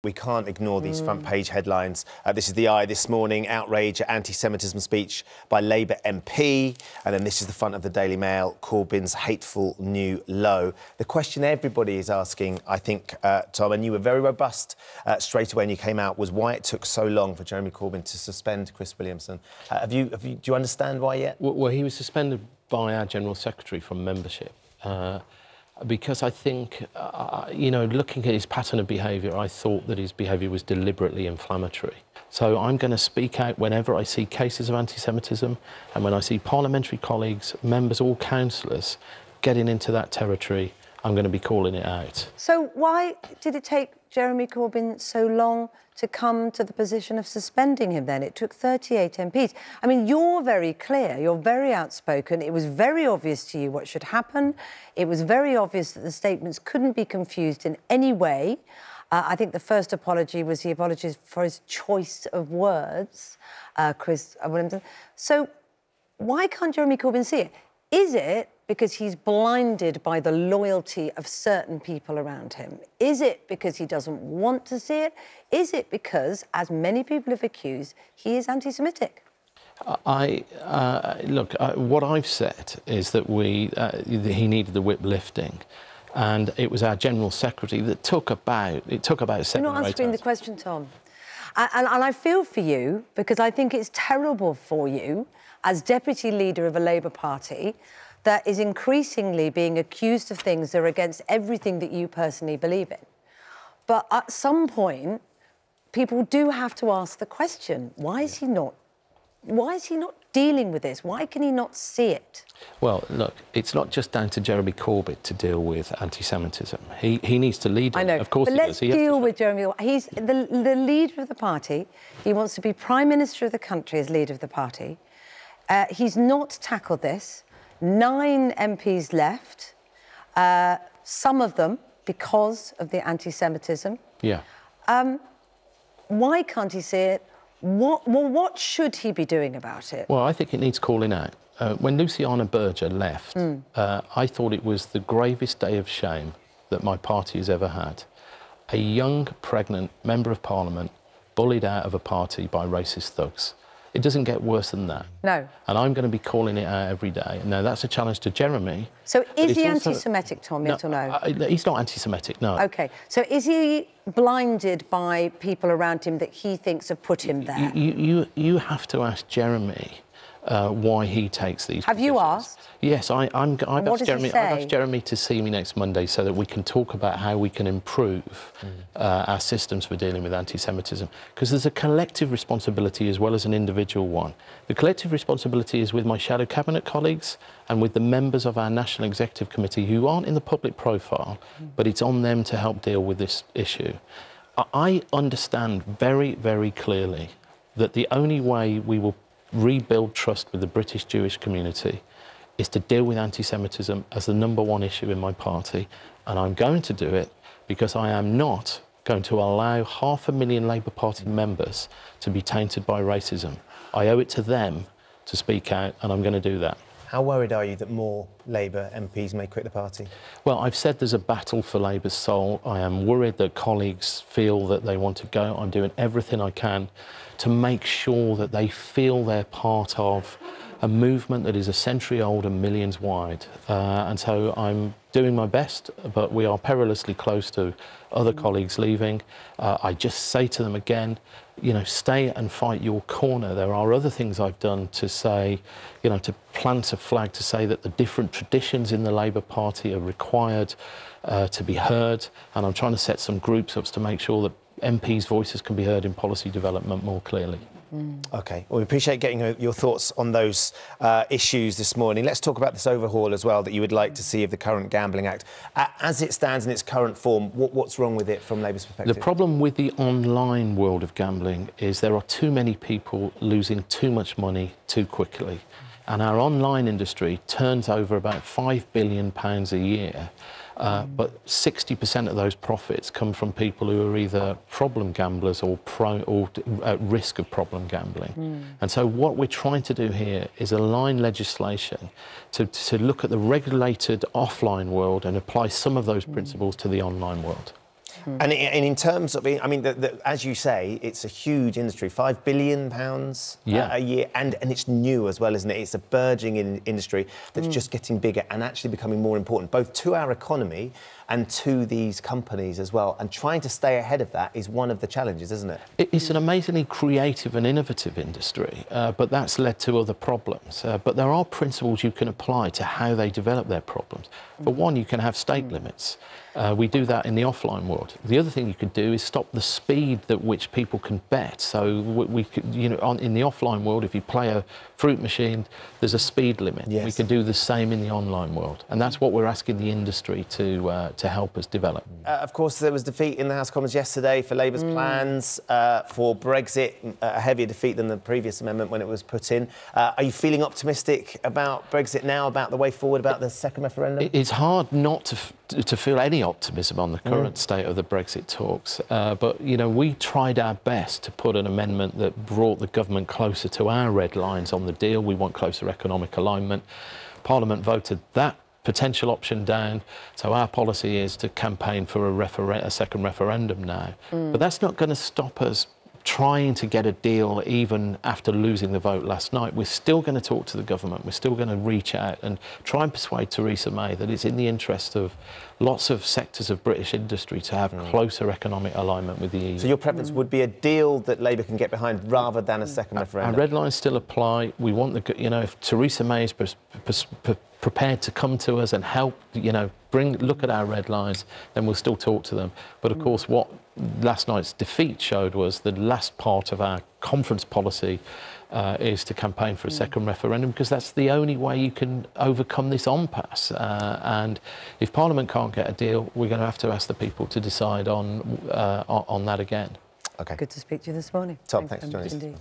We can't ignore these front-page headlines. This is the Eye this morning, outrage at anti-Semitism speech by Labour MP. And then this is the front of the Daily Mail, Corbyn's hateful new low. The question everybody is asking, I think, Tom, and you were very robust straight away when you came out, was why it took so long for Jeremy Corbyn to suspend Chris Williamson. Do you understand why yet? Well, he was suspended by our General Secretary from membership. Because I think, you know, looking at his pattern of behaviour, I thought that his behaviour was deliberately inflammatory. So I'm going to speak out whenever I see cases of anti-Semitism and when I see parliamentary colleagues, members or councillors getting into that territory, I'm going to be calling it out. So why did it take Jeremy Corbyn so long to come to the position of suspending him then? It took 38 MPs. I mean, you're very clear, you're very outspoken. It was very obvious to you what should happen. It was very obvious that the statements couldn't be confused in any way. I think the first apology was the apology for his choice of words, Chris Williamson. So why can't Jeremy Corbyn see it? Is it because he's blinded by the loyalty of certain people around him? Is it because he doesn't want to see it? Is it because, as many people have accused, he is anti-Semitic? Look, what I've said is that he needed the whip lifting, and it was our General Secretary that took about 7 or 8 hours. You're not answering the question, Tom. And I feel for you, because I think it's terrible for you, as Deputy Leader of a Labour Party, that is increasingly being accused of things that are against everything that you personally believe in. But at some point, people do have to ask the question, why is he not dealing with this? Why can he not see it? Well, look, it's not just down to Jeremy Corbyn to deal with anti-Semitism. He needs to lead it. I know, of course but let's deal with Jeremy. He's the leader of the party. He wants to be Prime Minister of the country as leader of the party. He's not tackled this. 9 MPs left, some of them because of the anti-Semitism. Yeah. Why can't he see it? What should he be doing about it? Well, I think it needs calling out. When Luciana Berger left, I thought it was the gravest day of shame that my party has ever had. A young, pregnant Member of Parliament bullied out of a party by racist thugs. It doesn't get worse than that. No. And I'm going to be calling it out every day. Now, that's a challenge to Jeremy. So is he anti-Semitic, Tom, yes or no? He's not anti-Semitic, no. OK. So is he blinded by people around him that he thinks have put him there? You have to ask Jeremy why he takes these Have you asked? Yes, I've asked Jeremy to see me next Monday so that we can talk about how we can improve our systems for dealing with anti-Semitism. Because there's a collective responsibility as well as an individual one. The collective responsibility is with my shadow cabinet colleagues and with the members of our National Executive Committee who aren't in the public profile, but it's on them to help deal with this issue. I understand very, very clearly that the only way we will rebuild trust with the British Jewish community is to deal with anti-Semitism as the #1 issue in my party, and I'm going to do it because I am not going to allow 500,000 Labour Party members to be tainted by racism. I owe it to them to speak out, and I'm going to do that. How worried are you that more Labour MPs may quit the party? Well, I've said there's a battle for Labour's soul. I am worried that colleagues feel that they want to go. I'm doing everything I can to make sure that they feel they're part of a movement that is a century old and millions wide. And so I'm doing my best, but we are perilously close to other colleagues leaving. I just say to them again, you know, stay and fight your corner. There are other things I've done to say, you know, to plant a flag to say that the different traditions in the Labour Party are required to be heard. And I'm trying to set some groups up to make sure that MPs' voices can be heard in policy development more clearly. OK. Well, we appreciate getting your thoughts on those issues this morning. Let's talk about this overhaul as well that you would like to see of the current Gambling Act. As it stands in its current form, what's wrong with it from Labour's perspective? The problem with the online world of gambling is there are too many people losing too much money too quickly. And our online industry turns over about £5 billion a year. But 60% of those profits come from people who are either problem gamblers or at risk of problem gambling. And so what we're trying to do here is align legislation to look at the regulated offline world and apply some of those principles to the online world. And in terms of, I mean, as you say, it's a huge industry, £5 billion a year, and it's new as well, isn't it? It's a burgeoning industry that's just getting bigger and actually becoming more important, both to our economy and to these companies as well. And trying to stay ahead of that is one of the challenges, isn't it? It's an amazingly creative and innovative industry, but that's led to other problems. But there are principles you can apply to how they develop their problems. For one, you can have stake limits. We do that in the offline world. The other thing you could do is stop the speed at which people can bet. So we could, you know, in the offline world, if you play a fruit machine, there's a speed limit. Yes. We can do the same in the online world, and that's what we're asking the industry to help us develop. Of course, there was defeat in the House of Commons yesterday for Labour's plans for Brexit, a heavier defeat than the previous amendment when it was put in. Are you feeling optimistic about Brexit now, about the way forward, about the second referendum? It's hard not to feel any optimism on the current state of the Brexit talks, but you know, we tried our best to put an amendment that brought the government closer to our red lines on the deal. We want closer economic alignment. Parliament voted that potential option down, so our policy is to campaign for a second referendum now. But that's not going to stop us trying to get a deal even after losing the vote last night. We're still going to talk to the government. We're still going to reach out and try and persuade Theresa May that it's in the interest of lots of sectors of British industry to have closer economic alignment with the EU. So your preference would be a deal that Labour can get behind rather than a second referendum? Our red lines still apply. We want the, you know, if Theresa May is prepared to come to us and help, you know, look at our red lines, then we'll still talk to them. But of course, what last night's defeat showed was the last part of our conference policy is to campaign for a second referendum, because that's the only way you can overcome this impasse. And if Parliament can't get a deal, we're going to have to ask the people to decide on that again. OK. Good to speak to you this morning. Tom, thanks for joining us.